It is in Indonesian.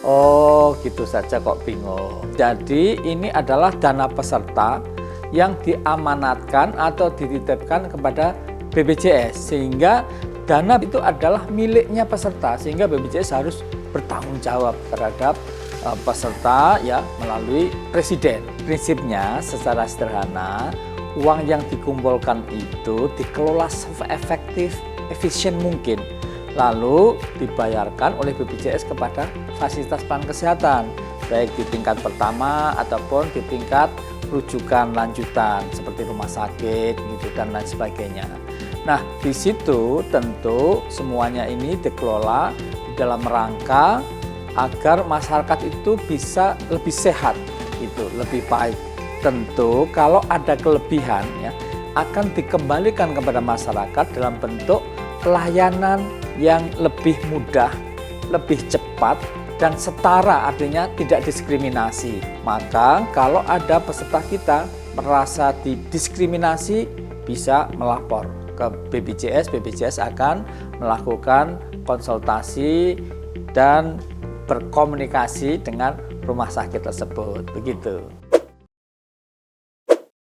Oh, gitu saja kok bingung. Jadi ini adalah dana peserta yang diamanatkan atau dititipkan kepada BPJS, sehingga dana itu adalah miliknya peserta, sehingga BPJS harus bertanggung jawab terhadap peserta ya melalui presiden. Prinsipnya secara sederhana, uang yang dikumpulkan itu dikelola se-efektif, efisien mungkin, lalu dibayarkan oleh BPJS kepada fasilitas pelayanan kesehatan, baik di tingkat pertama ataupun di tingkat rujukan lanjutan seperti rumah sakit gitu dan lain sebagainya. Nah, di situ tentu semuanya ini dikelola di dalam rangka agar masyarakat itu bisa lebih sehat, gitu, lebih baik. Tentu kalau ada kelebihan ya akan dikembalikan kepada masyarakat dalam bentuk pelayanan yang lebih mudah, lebih cepat dan setara, artinya tidak diskriminasi. Maka kalau ada peserta kita merasa didiskriminasi, bisa melapor ke BPJS. BPJS akan melakukan konsultasi dan berkomunikasi dengan rumah sakit tersebut, begitu.